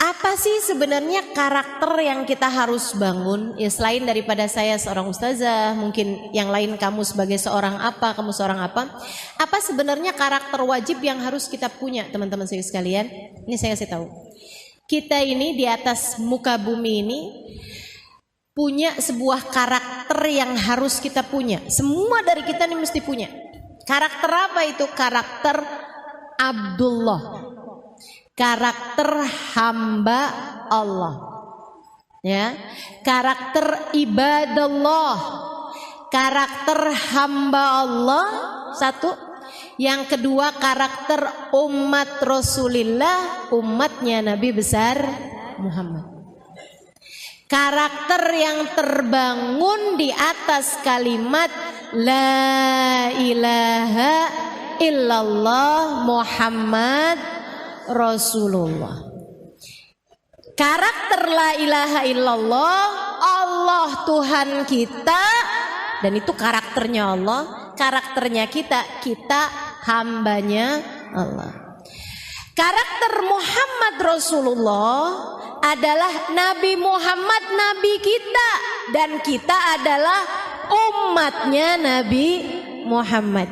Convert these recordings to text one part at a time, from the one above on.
Apa sih sebenarnya karakter yang kita harus bangun? Ya selain daripada saya seorang ustazah, mungkin yang lain kamu sebagai seorang apa, kamu seorang apa. Apa sebenarnya karakter wajib yang harus kita punya, teman-teman saya sekalian? Ini saya kasih tahu. Kita ini di atas muka bumi ini punya sebuah karakter yang harus kita punya. Semua dari kita ini mesti punya. Karakter apa itu? Karakter Abdullah. Karakter hamba Allah, ya, karakter ibadallah, karakter hamba Allah satu. Yang kedua karakter umat Rasulullah, umatnya Nabi besar Muhammad. Karakter yang terbangun di atas kalimat La ilaha illallah Muhammad Rasulullah. Karakter la ilaha illallah, Allah Tuhan kita, dan itu karakternya Allah, karakternya kita hambanya Allah. Karakter Muhammad Rasulullah adalah Nabi Muhammad, Nabi kita, dan kita adalah umatnya Nabi Muhammad.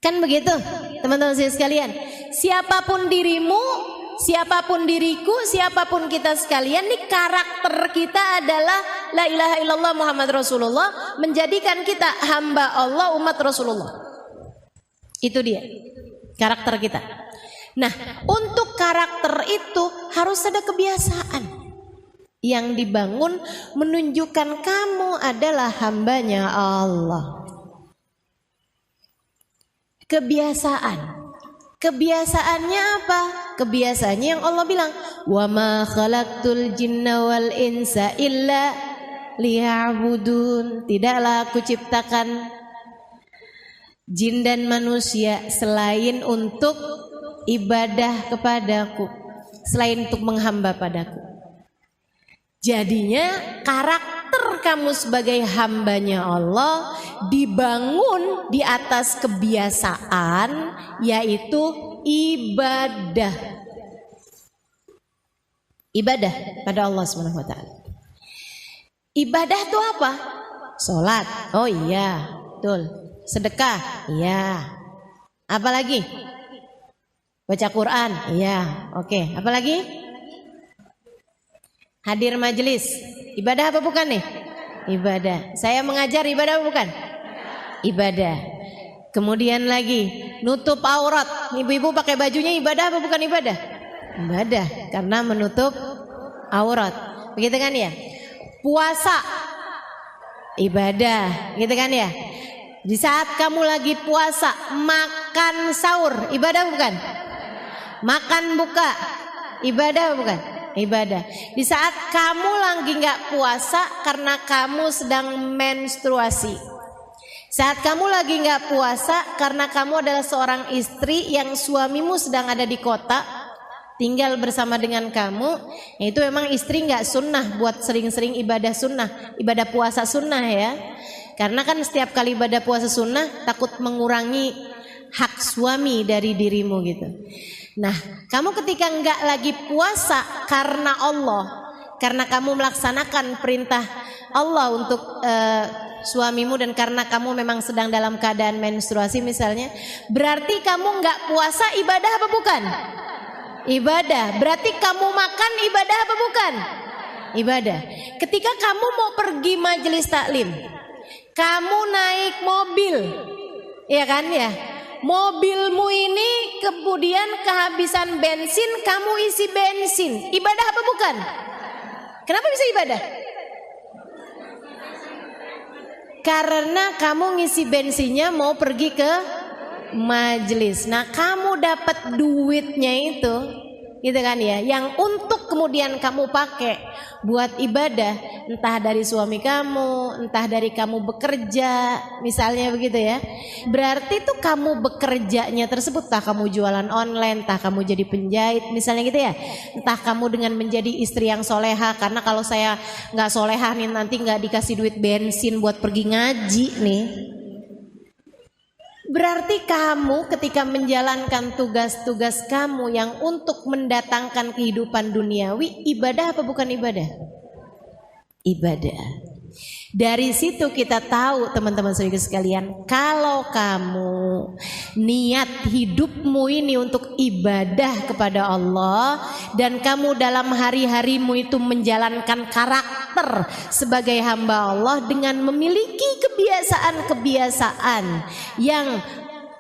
Kan begitu teman-teman sekalian. Siapapun dirimu, siapapun diriku, siapapun kita sekalian, nih karakter kita adalah la ilaha illallah Muhammad Rasulullah, menjadikan kita hamba Allah, umat Rasulullah. Itu dia karakter kita. Nah, untuk karakter itu harus ada kebiasaan yang dibangun menunjukkan kamu adalah hambanya Allah. Kebiasaannya apa? Kebiasaannya yang Allah bilang, wa ma khalaqtul jinna wal insa illa liya'budun. Tidaklah aku ciptakan jin dan manusia selain untuk ibadah kepadaku, selain untuk menghamba padaku. Jadinya karakter kamu sebagai hambanya Allah dibangun di atas kebiasaan, yaitu ibadah. Ibadah pada Allah Subhanahu wa taala. Ibadah itu apa? Salat. Oh iya, betul. Sedekah. Iya. Apalagi? Baca Quran. Iya. Oke, apalagi? Hadir majelis. Ibadah apa bukan nih? Ibadah. Saya mengajar, ibadah apa bukan? Ibadah. Kemudian lagi nutup aurat. Ibu-ibu pakai bajunya ibadah apa bukan ibadah? Ibadah, karena menutup aurat. Begitu kan ya? Puasa. Ibadah, gitu kan ya? Di saat kamu lagi puasa, makan sahur, ibadah apa bukan? Makan buka, ibadah apa bukan? Ibadah. Di saat kamu lagi nggak puasa karena kamu sedang menstruasi, saat kamu lagi nggak puasa karena kamu adalah seorang istri yang suamimu sedang ada di kota, tinggal bersama dengan kamu, itu memang istri nggak sunnah buat sering-sering ibadah sunnah, ibadah puasa sunnah ya, karena kan setiap kali ibadah puasa sunnah takut mengurangi hak suami dari dirimu gitu. Nah, kamu ketika enggak lagi puasa karena Allah, karena kamu melaksanakan perintah Allah untuk suamimu, dan karena kamu memang sedang dalam keadaan menstruasi misalnya, berarti kamu enggak puasa, ibadah apa bukan? Ibadah. Berarti kamu makan, ibadah apa bukan? Ibadah. Ketika kamu mau pergi majelis taklim, kamu naik mobil, ya kan ya? Mobilmu ini kemudian kehabisan bensin, kamu isi bensin. Ibadah apa bukan? Kenapa bisa ibadah? Karena kamu ngisi bensinnya mau pergi ke majelis. Nah, kamu dapat duitnya itu, gitu kan ya, yang untuk kemudian kamu pakai buat ibadah, entah dari suami kamu, entah dari kamu bekerja, misalnya begitu ya. Berarti tuh kamu bekerjanya tersebut, entah kamu jualan online, entah kamu jadi penjahit, misalnya gitu ya, entah kamu dengan menjadi istri yang soleha, karena kalau saya nggak soleha nih nanti nggak dikasih duit bensin buat pergi ngaji nih. Berarti kamu ketika menjalankan tugas-tugas kamu yang untuk mendatangkan kehidupan duniawi, ibadah apa bukan ibadah? Ibadah. Dari situ kita tahu teman-teman saudara sekalian, kalau kamu niat hidupmu ini untuk ibadah kepada Allah dan kamu dalam hari-harimu itu menjalankan karakter sebagai hamba Allah dengan memiliki kebiasaan-kebiasaan yang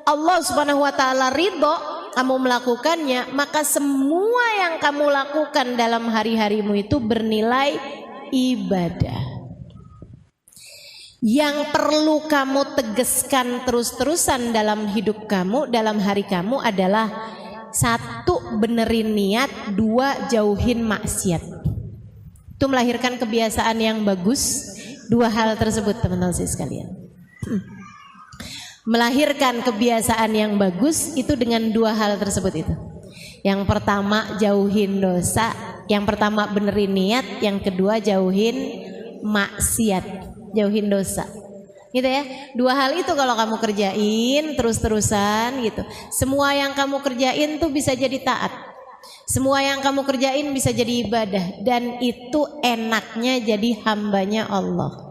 Allah Subhanahu wa taala ridho, kamu melakukannya, maka semua yang kamu lakukan dalam hari-harimu itu bernilai ibadah. Yang perlu kamu tegaskan terus-terusan dalam hidup kamu, dalam hari kamu adalah 1, benerin niat, 2, jauhin maksiat. Itu melahirkan kebiasaan yang bagus. 2 hal tersebut teman-teman sekalian, melahirkan kebiasaan yang bagus itu dengan 2 hal tersebut itu. Yang pertama jauhin dosa, yang pertama benerin niat, yang kedua jauhin maksiat. Jauhin dosa, gitu ya. 2 hal itu kalau kamu kerjain terus-terusan gitu, semua yang kamu kerjain tuh bisa jadi taat, semua yang kamu kerjain bisa jadi ibadah, dan itu enaknya jadi hambanya Allah.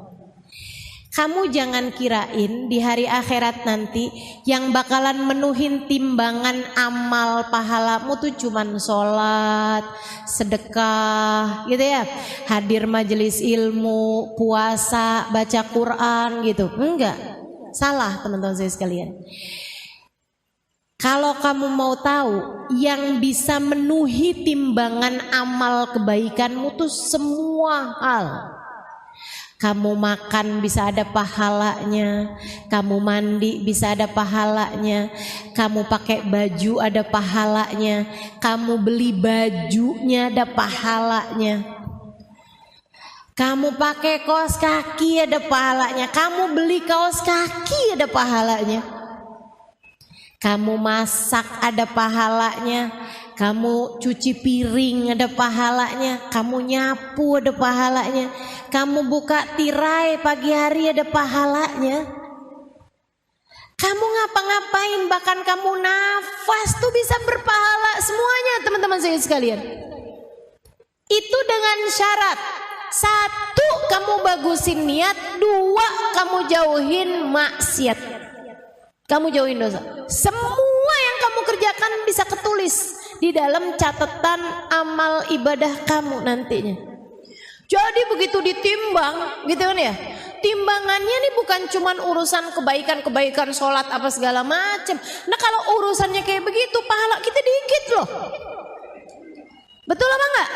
Kamu jangan kirain di hari akhirat nanti yang bakalan menuhin timbangan amal pahalamu tuh cuman sholat, sedekah gitu ya, hadir majelis ilmu, puasa, baca Quran gitu. Enggak, salah teman-teman saya sekalian. Kalau kamu mau tahu yang bisa menuhi timbangan amal kebaikanmu tuh semua hal. Kamu makan bisa ada pahalanya, kamu mandi bisa ada pahalanya, kamu pakai baju ada pahalanya, kamu beli bajunya ada pahalanya, kamu pakai kaos kaki ada pahalanya, kamu beli kaos kaki ada pahalanya, kamu masak ada pahalanya, kamu cuci piring ada pahalanya, kamu nyapu ada pahalanya, kamu buka tirai pagi hari ada pahalanya, kamu ngapa-ngapain bahkan kamu nafas tuh bisa berpahala semuanya teman-teman saya sekalian. Itu dengan syarat 1, kamu bagusin niat, 2, kamu jauhin maksiat, kamu jauhin dosa. Semua yang kamu kerjakan bisa ketulis di dalam catatan amal ibadah kamu nantinya. Jadi begitu ditimbang gitu kan ya, timbangannya nih bukan cuman urusan kebaikan-kebaikan sholat apa segala macam. Nah kalau urusannya kayak begitu pahala kita dikit loh. Betul apa enggak?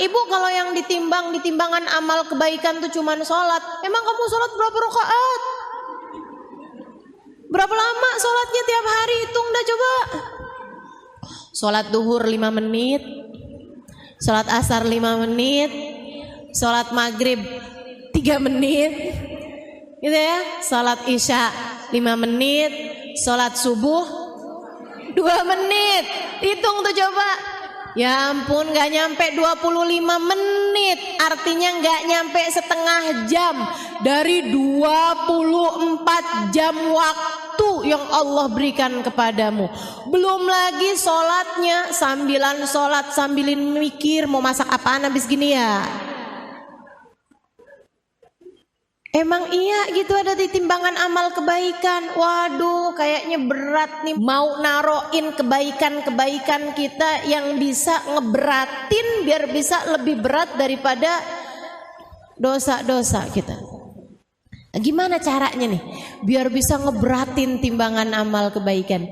Ibu kalau yang ditimbang di timbangan amal kebaikan tuh cuman sholat, emang kamu sholat berapa rakaat? Berapa lama sholatnya tiap hari? Hitung dah coba. Sholat duhur 5 menit, sholat asar 5 menit, sholat maghrib 3 menit, gitu ya. Sholat isya 5 menit, sholat subuh 2 menit. Hitung tuh coba. Ya ampun, gak nyampe 25 menit. Artinya gak nyampe setengah jam dari 24 jam waktu yang Allah berikan kepadamu. Belum lagi sholatnya, sambilan sholat sambilin mikir mau masak apaan habis gini ya. Emang iya gitu ada di timbangan amal kebaikan. Waduh kayaknya berat nih mau naroin kebaikan-kebaikan kita yang bisa ngeberatin biar bisa lebih berat daripada dosa-dosa kita. Gimana caranya nih biar bisa ngeberatin timbangan amal kebaikan?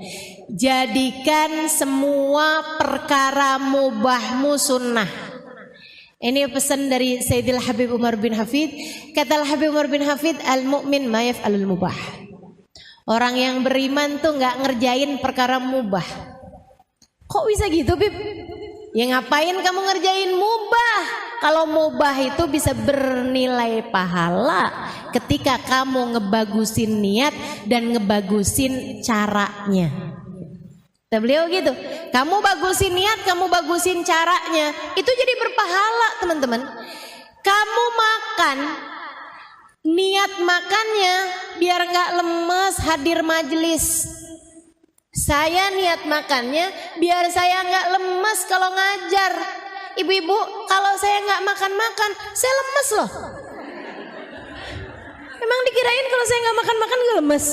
Jadikan semua perkara mubahmu sunnah. Ini pesan dari Sayyidil Habib Umar bin Hafid. Kata Habib Umar bin Hafid, al-mu'min ma yaf'alul mubah. Orang yang beriman tuh gak ngerjain perkara mubah. Kok bisa gitu Bib? Ya ngapain kamu ngerjain mubah? Kalau mubah itu bisa bernilai pahala ketika kamu ngebagusin niat dan ngebagusin caranya. Beliau gitu, kamu bagusin niat, kamu bagusin caranya, itu jadi berpahala teman-teman. Kamu makan Niat makannya biar gak lemes hadir majelis. Saya niat makannya biar saya gak lemes kalau ngajar. Ibu-ibu, kalau saya gak makan-makan, saya lemes loh. Emang dikirain kalau saya gak makan-makan gak lemes?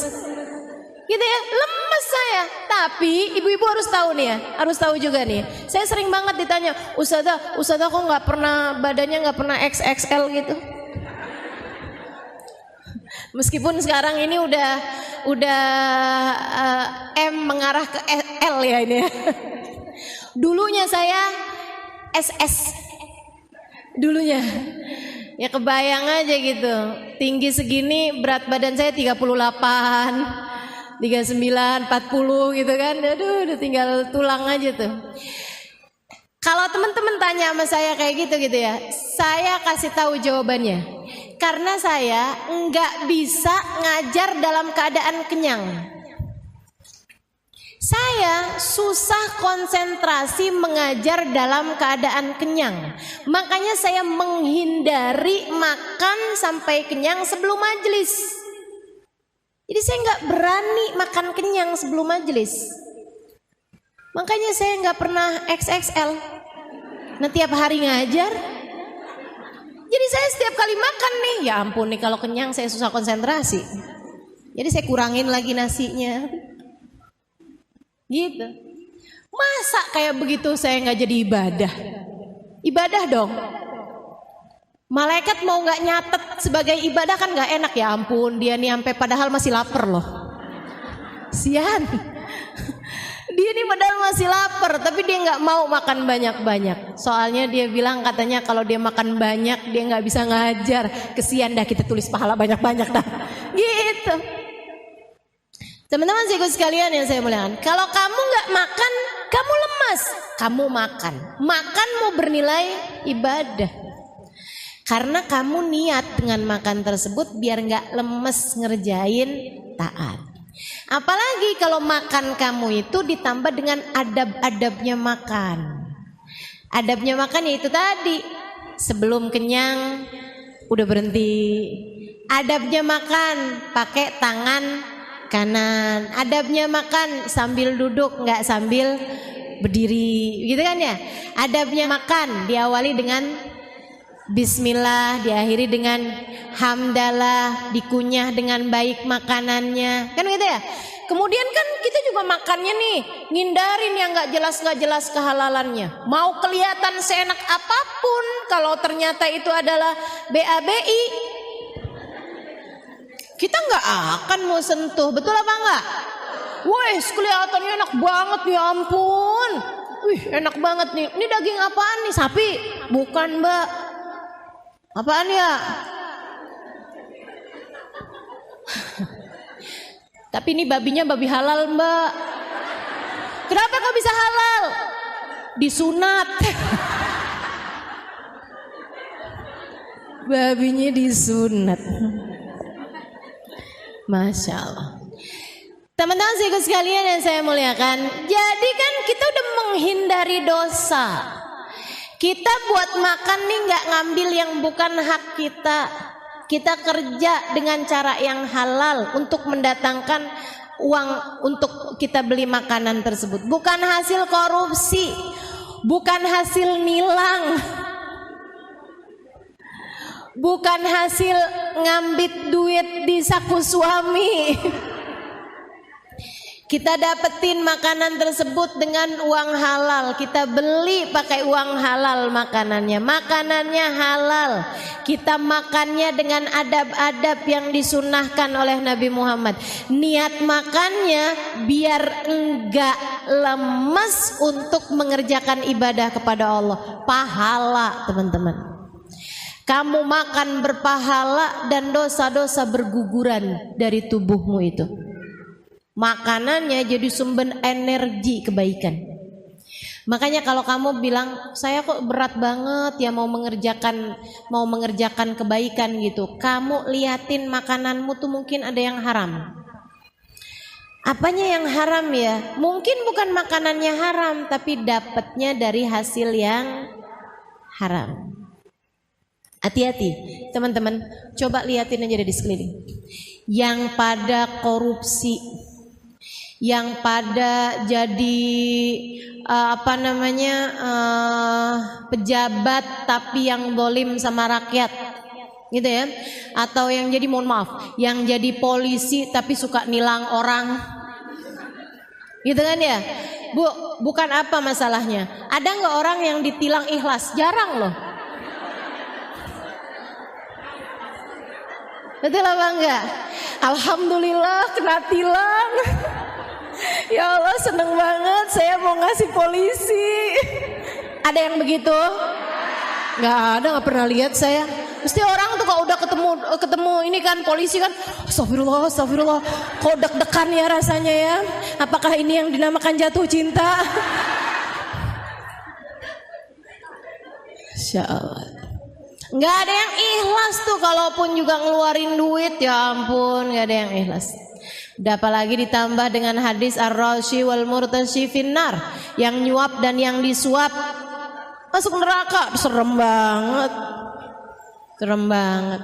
Gitu ya, lemes saya. Tapi ibu-ibu harus tahu nih ya, harus tahu juga nih. Saya sering banget ditanya, Ustazah kok gak pernah badannya gak pernah XXL gitu. Meskipun sekarang ini udah M mengarah ke L ya ini ya. Dulunya saya SS. Dulunya. Ya kebayang aja gitu. Tinggi segini, berat badan saya 38, 39, 40 gitu kan. Aduh, udah tinggal tulang aja tuh. Kalau teman-teman tanya sama saya kayak gitu ya, saya kasih tahu jawabannya. Karena saya nggak bisa ngajar dalam keadaan kenyang. Saya susah konsentrasi mengajar dalam keadaan kenyang. Makanya saya menghindari makan sampai kenyang sebelum majelis. Jadi saya nggak berani makan kenyang sebelum majelis. Makanya saya nggak pernah XXL. Nah tiap hari ngajar. Jadi saya setiap kali makan nih, ya ampun nih kalau kenyang saya susah konsentrasi. Jadi saya kurangin lagi nasinya. Gitu. Masa kayak begitu saya nggak jadi ibadah? Ibadah dong. Malaikat mau nggak nyatet sebagai ibadah kan nggak enak, ya ampun dia nih sampai padahal masih lapar loh. Sian. Dia nih padahal masih lapar tapi dia nggak mau makan banyak-banyak. Soalnya dia bilang katanya kalau dia makan banyak dia nggak bisa ngajar. Kesian dah kita tulis pahala banyak-banyak dah. Gitu. Teman-teman ikut sekalian yang saya muliakan. Kalau kamu nggak makan, kamu lemas. Kamu makan. Makanmu bernilai ibadah. Karena kamu niat dengan makan tersebut biar nggak lemes ngerjain taat. Apalagi kalau makan kamu itu ditambah dengan adab-adabnya makan. Adabnya makan yaitu tadi, sebelum kenyang udah berhenti. Adabnya makan pakai tangan kanan. Adabnya makan sambil duduk, nggak sambil berdiri, gitu kan ya. Adabnya makan diawali dengan bismillah, diakhiri dengan hamdalah, dikunyah dengan baik makanannya, kan gitu ya. Kemudian kan kita juga makannya nih ngindarin yang nggak jelas kehalalannya. Mau kelihatan seenak apapun, kalau ternyata itu adalah BABI, kita nggak akan mau sentuh, betul apa enggak? Wih, kelihatannya enak banget, ya ampun. Wih, enak banget nih. Ini daging apaan nih? Sapi? Bukan, Mbak. Apaan ya? Tapi ini babinya babi halal, Mbak. Kenapa kok bisa halal? Disunat. Babinya disunat. Masya Allah. Teman-teman sekalian sekalian yang saya muliakan, jadi kan kita udah menghindari dosa. Kita buat makan nih nggak ngambil yang bukan hak kita. Kita kerja dengan cara yang halal untuk mendatangkan uang untuk kita beli makanan tersebut. Bukan hasil korupsi, bukan hasil nilang, bukan hasil ngambit duit di saku suami. Kita dapetin makanan tersebut dengan uang halal. Kita beli pakai uang halal makanannya. Makanannya halal. Kita makannya dengan adab-adab yang disunahkan oleh Nabi Muhammad. Niat makannya biar enggak lemes untuk mengerjakan ibadah kepada Allah. Pahala, teman-teman. Kamu makan berpahala dan dosa-dosa berguguran dari tubuhmu itu. Makanannya jadi sumber energi kebaikan. Makanya kalau kamu bilang saya kok berat banget ya mau mengerjakan kebaikan gitu, kamu liatin makananmu tuh mungkin ada yang haram. Apanya yang haram ya? Mungkin bukan makanannya haram, tapi dapatnya dari hasil yang haram. Hati-hati teman-teman, coba liatin aja di sekeliling. Yang pada korupsi, yang pada jadi pejabat tapi yang dolim sama rakyat, gitu ya. Atau yang jadi, mohon maaf, yang jadi polisi tapi suka nilang orang, gitu kan ya. Bu, bukan apa masalahnya. Ada nggak orang yang ditilang ikhlas? Jarang loh. Betul apa enggak? Alhamdulillah kena tilang. Ya Allah, seneng banget, saya mau ngasih polisi. Ada yang begitu? Nggak ada, nggak pernah lihat saya. Mesti orang tuh kalau udah ketemu ini kan polisi kan, astagfirullah, astagfirullah, kok deg-degan ya rasanya ya. Apakah ini yang dinamakan jatuh cinta? Insya Allah. Nggak ada yang ikhlas tuh, kalaupun juga ngeluarin duit, ya ampun, nggak ada yang ikhlas. Udah apalagi ditambah dengan hadis ar-rashi wal murtashi finnar, yang nyuap dan yang disuap masuk neraka. Serem banget, serem banget.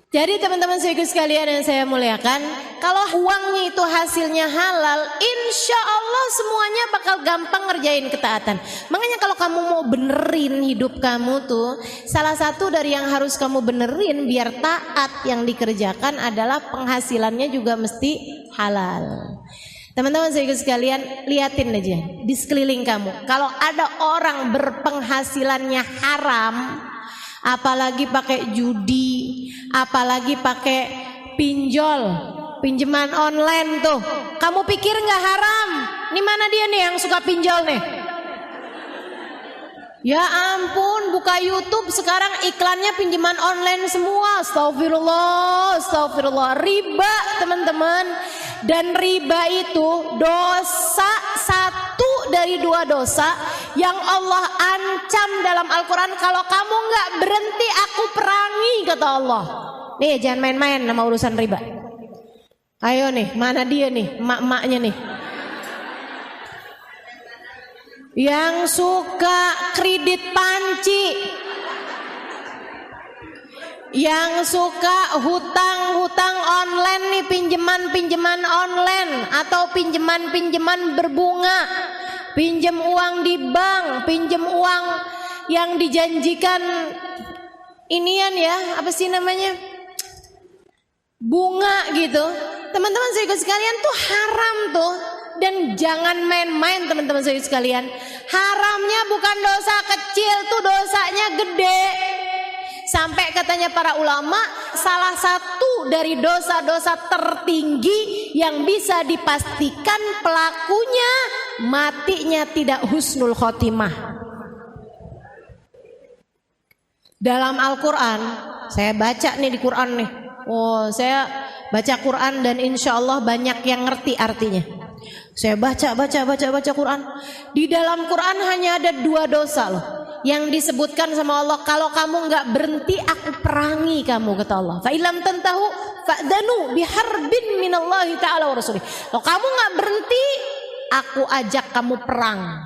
Jadi teman-teman sekalian yang saya muliakan, kalau uangnya itu hasilnya halal, insya Allah semuanya bakal gampang ngerjain ketaatan. Makanya kalau kamu mau benerin hidup kamu tuh, salah satu dari yang harus kamu benerin biar taat yang dikerjakan adalah penghasilannya juga mesti halal. Teman-teman sekalian, liatin aja di sekeliling kamu. Kalau ada orang berpenghasilannya haram, apalagi pakai judi, apalagi pakai pinjol, pinjaman online tuh, kamu pikir nggak haram? Ini mana dia nih yang suka pinjol nih? Ya ampun, buka YouTube sekarang iklannya pinjaman online semua. Astagfirullah, astagfirullah. Riba teman-teman. Dan riba itu dosa, satu dari dua dosa yang Allah ancam dalam Al-Quran. Kalau kamu nggak berhenti, aku perangi, kata Allah. Nih jangan main-main sama urusan riba. Ayo nih, mana dia nih, emak-emaknya nih, yang suka kredit panci, yang suka hutang-hutang online nih, pinjaman online atau pinjaman berbunga, pinjam uang di bank, pinjam uang yang dijanjikan inian ya, apa sih namanya, bunga gitu. Teman-teman saya sekalian, tuh haram tuh. Dan jangan main-main teman-teman saya sekalian. Haramnya bukan dosa kecil, tuh dosanya gede. Sampai katanya para ulama, salah satu dari dosa-dosa tertinggi yang bisa dipastikan pelakunya matinya tidak husnul khotimah. Dalam Al-Quran, saya baca nih di Quran nih. Oh, saya baca Quran dan insya Allah banyak yang ngerti artinya. Saya baca Quran. Di dalam Quran hanya ada dua dosa loh yang disebutkan sama Allah. Kalau kamu nggak berhenti, aku perangi kamu, kata Allah. Fa ilam tantahu fa'danu biharbin minallahi ta'ala wa rasulih. Kalau kamu nggak berhenti, aku ajak kamu perang.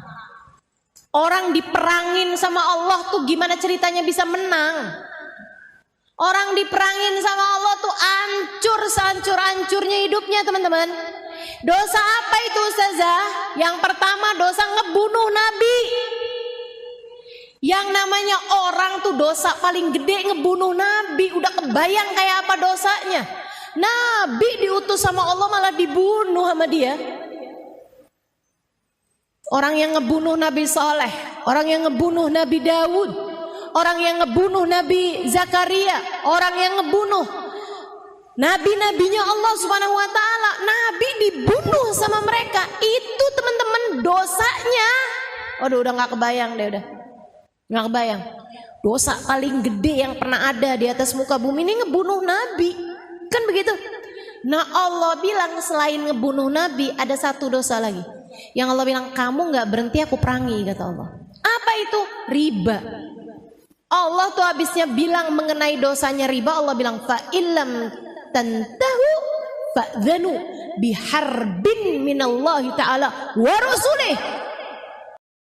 Orang diperangin sama Allah tuh gimana ceritanya bisa menang? Orang diperangin sama Allah tuh hancur sehancur-hancurnya hidupnya teman-teman. Dosa apa itu Ustazah? Yang pertama dosa ngebunuh Nabi. Yang namanya orang tuh dosa paling gede ngebunuh Nabi. Udah kebayang kayak apa dosanya? Nabi diutus sama Allah malah dibunuh sama dia. Orang yang ngebunuh Nabi Saleh, orang yang ngebunuh Nabi Daud, orang yang ngebunuh Nabi Zakaria, orang yang ngebunuh nabi-nabinya Allah Subhanahu wa taala, nabi dibunuh sama mereka. Itu teman-teman dosanya. Udah nggak kebayang deh, udah nggak kebayang. Dosa paling gede yang pernah ada di atas muka bumi ini ngebunuh nabi, kan begitu. Nah Allah bilang selain ngebunuh nabi ada satu dosa lagi yang Allah bilang kamu nggak berhenti aku perangi, kata Allah. Apa itu? Riba. Allah tuh habisnya bilang mengenai dosanya riba, Allah bilang fa illam tantahu fa'dhanu biharbin minallahi ta'ala wa rasulih.